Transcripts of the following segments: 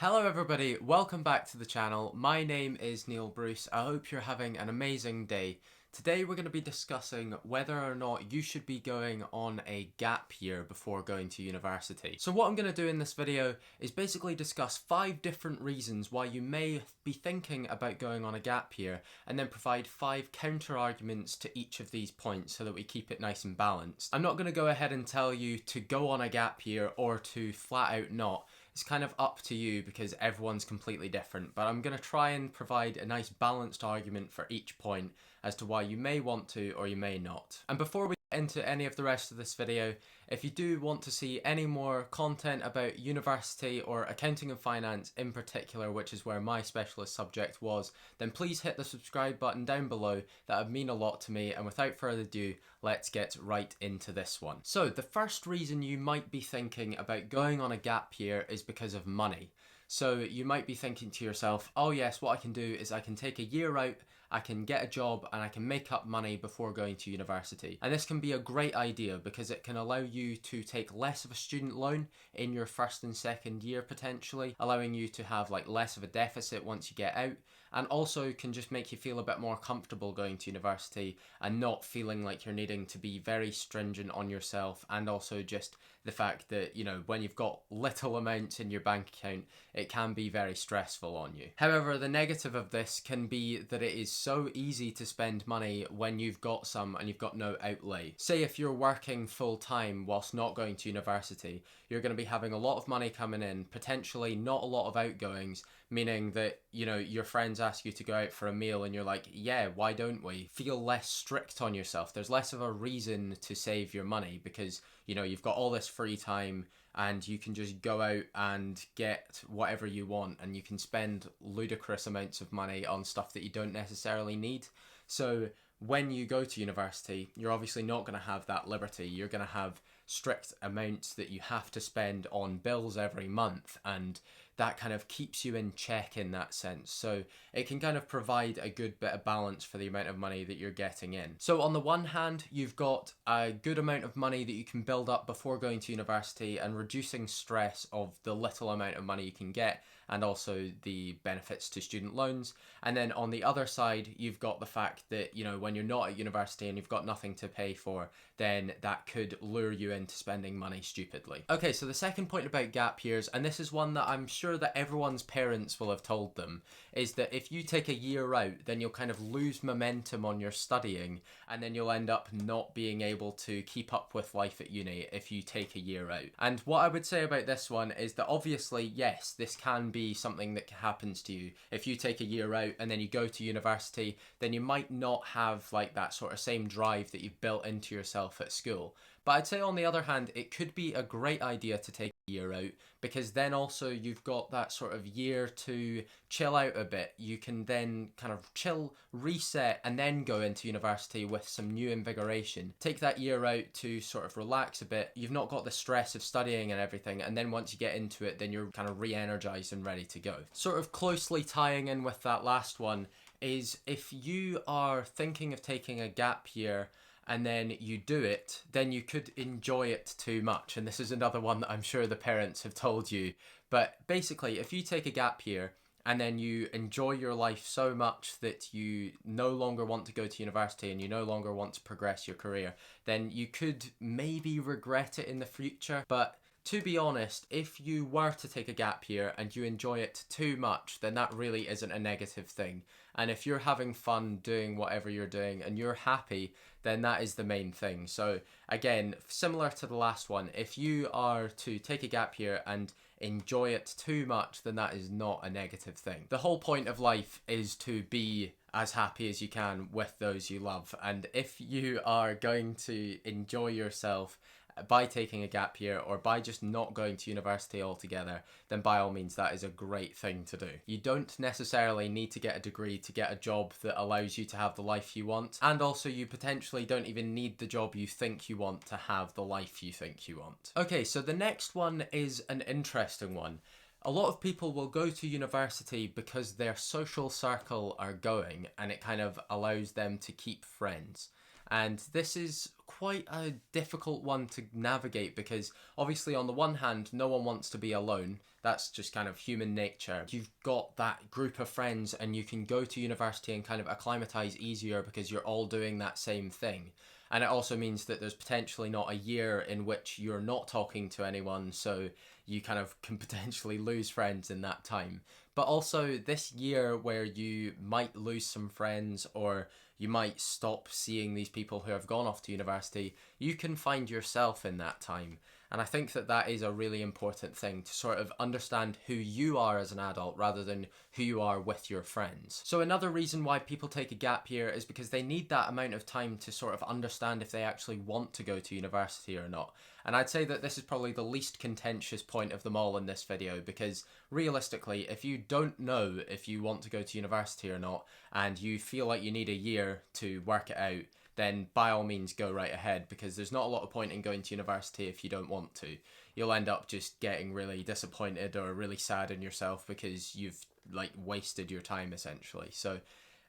Hello everybody, welcome back to the channel. My name is Neil Bruce. I hope you're having an amazing day. Today we're going to be discussing whether or not you should be going on a gap year before going to university. So what I'm going to do in this video is basically discuss 5 different reasons why you may be thinking about going on a gap year and then provide 5 counter arguments to each of these points so that we keep it nice and balanced. I'm not going to go ahead and tell you to go on a gap year or to flat out not. It's kind of up to you because everyone's completely different, but I'm going to try and provide a nice balanced argument for each point as to why you may want to or you may not. And before we get into any of the rest of this video, if you do want to see any more content about university or accounting and finance in particular, which is where my specialist subject was, then please hit the subscribe button down below. That would mean a lot to me, and without further ado, let's get right into this one. So the first reason you might be thinking about going on a gap year is because of money. So you might be thinking to yourself, oh yes, what I can do is I can take a year out, I can get a job and I can make up money before going to university. And this can be a great idea because it can allow you to take less of a student loan in your first and second year potentially, allowing you to have like less of a deficit once you get out, and also can just make you feel a bit more comfortable going to university and not feeling like you're needing to be very stringent on yourself, and also just the fact that, you know, when you've got little amounts in your bank account, it can be very stressful on you. However, the negative of this can be that it is so easy to spend money when you've got some and you've got no outlay. Say if you're working full time whilst not going to university, you're going to be having a lot of money coming in, potentially not a lot of outgoings, meaning that, you know, your friends ask you to go out for a meal and you're like, yeah, why don't we? Feel less strict on yourself. There's less of a reason to save your money because, you know, you've got all this free time and you can just go out and get whatever you want, and you can spend ludicrous amounts of money on stuff that you don't necessarily need. So when you go to university, you're obviously not going to have that liberty. You're going to have strict amounts that you have to spend on bills every month, and that kind of keeps you in check in that sense. So it can kind of provide a good bit of balance for the amount of money that you're getting in. So on the one hand, you've got a good amount of money that you can build up before going to university and reducing stress of the little amount of money you can get, and also the benefits to student loans. And then on the other side, you've got the fact that, you know, when you're not at university and you've got nothing to pay for, then that could lure you into spending money stupidly. Okay, so the second point about gap years, and this is one that I'm sure that everyone's parents will have told them, is that if you take a year out, then you'll kind of lose momentum on your studying, and then you'll end up not being able to keep up with life at uni if you take a year out. And what I would say about this one is that obviously, yes, this can be something that happens to you. If you take a year out and then you go to university, then you might not have like that sort of same drive that you've built into yourself at school. But I'd say on the other hand, it could be a great idea to take a year out, because then also you've got that sort of year to chill out a bit. You can then kind of chill, reset, and then go into university with some new invigoration. Take that year out to sort of relax a bit. You've not got the stress of studying and everything, and then once you get into it, then you're kind of re-energized and ready to go. Sort of closely tying in with that last one is if you are thinking of taking a gap year and then you do it, then you could enjoy it too much. And this is another one that I'm sure the parents have told you. But basically, if you take a gap year and then you enjoy your life so much that you no longer want to go to university and you no longer want to progress your career, then you could maybe regret it in the future. But to be honest, if you were to take a gap year and you enjoy it too much, then that really isn't a negative thing. And if you're having fun doing whatever you're doing and you're happy, then that is the main thing. So again, similar to the last one, if you are to take a gap year and enjoy it too much, then that is not a negative thing. The whole point of life is to be as happy as you can with those you love. And if you are going to enjoy yourself by taking a gap year or by just not going to university altogether, then by all means that is a great thing to do. You don't necessarily need to get a degree to get a job that allows you to have the life you want, and also you potentially don't even need the job you think you want to have the life you think you want. Okay, so the next one is an interesting one. A lot of people will go to university because their social circle are going, and it kind of allows them to keep friends. And this is quite a difficult one to navigate because obviously on the one hand, no one wants to be alone. That's just kind of human nature. You've got that group of friends and you can go to university and kind of acclimatise easier because you're all doing that same thing. And it also means that there's potentially not a year in which you're not talking to anyone, so you kind of can potentially lose friends in that time. But also this year where you might lose some friends or you might stop seeing these people who have gone off to university, you can find yourself in that time. And I think that that is a really important thing, to sort of understand who you are as an adult rather than who you are with your friends. So another reason why people take a gap year is because they need that amount of time to sort of understand if they actually want to go to university or not. And I'd say that this is probably the least contentious point of them all in this video, because realistically, if you don't know if you want to go to university or not, and you feel like you need a year to work it out, then by all means go right ahead, because there's not a lot of point in going to university if you don't want to. You'll end up just getting really disappointed or really sad in yourself because you've like wasted your time essentially. So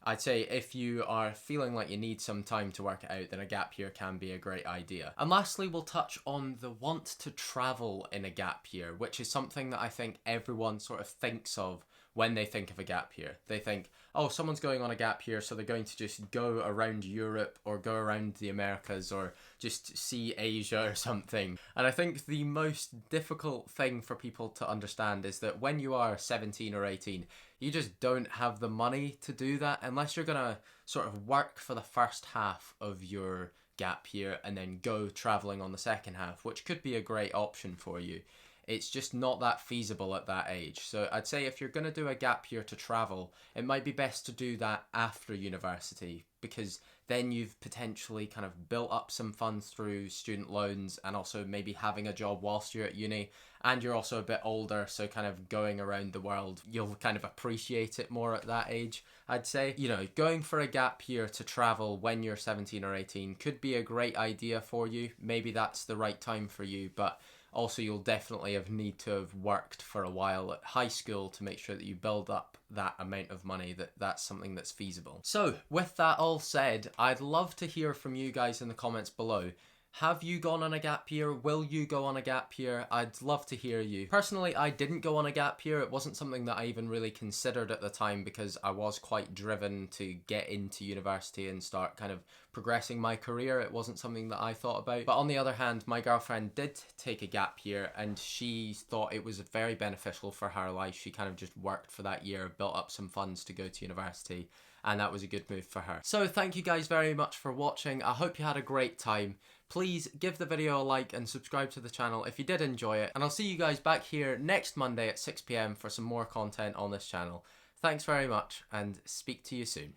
I'd say if you are feeling like you need some time to work it out, then a gap year can be a great idea. And lastly, we'll touch on the want to travel in a gap year, which is something that I think everyone sort of thinks of when they think of a gap year. They think, oh, someone's going on a gap year, so they're going to just go around Europe or go around the Americas or just see Asia or something. And I think the most difficult thing for people to understand is that when you are 17 or 18, you just don't have the money to do that unless you're gonna sort of work for the first half of your gap year and then go traveling on the second half, which could be a great option for you. It's just not that feasible at that age. So I'd say if you're going to do a gap year to travel, it might be best to do that after university, because then you've potentially kind of built up some funds through student loans and also maybe having a job whilst you're at uni, and you're also a bit older, so kind of going around the world, you'll kind of appreciate it more at that age, I'd say. You know, going for a gap year to travel when you're 17 or 18 could be a great idea for you. Maybe that's the right time for you, but also you'll definitely need to have worked for a while at high school to make sure that you build up that amount of money, that's something that's feasible. So with that all said, I'd love to hear from you guys in the comments below. Have you gone on a gap year? Will you go on a gap year? I'd love to hear you. Personally, I didn't go on a gap year. It wasn't something that I even really considered at the time because I was quite driven to get into university and start kind of progressing my career. It wasn't something that I thought about. But on the other hand, my girlfriend did take a gap year and she thought it was very beneficial for her life. She kind of just worked for that year, built up some funds to go to university, and that was a good move for her. So thank you guys very much for watching. I hope you had a great time. Please give the video a like and subscribe to the channel if you did enjoy it. And I'll see you guys back here next Monday at 6 PM for some more content on this channel. Thanks very much and speak to you soon.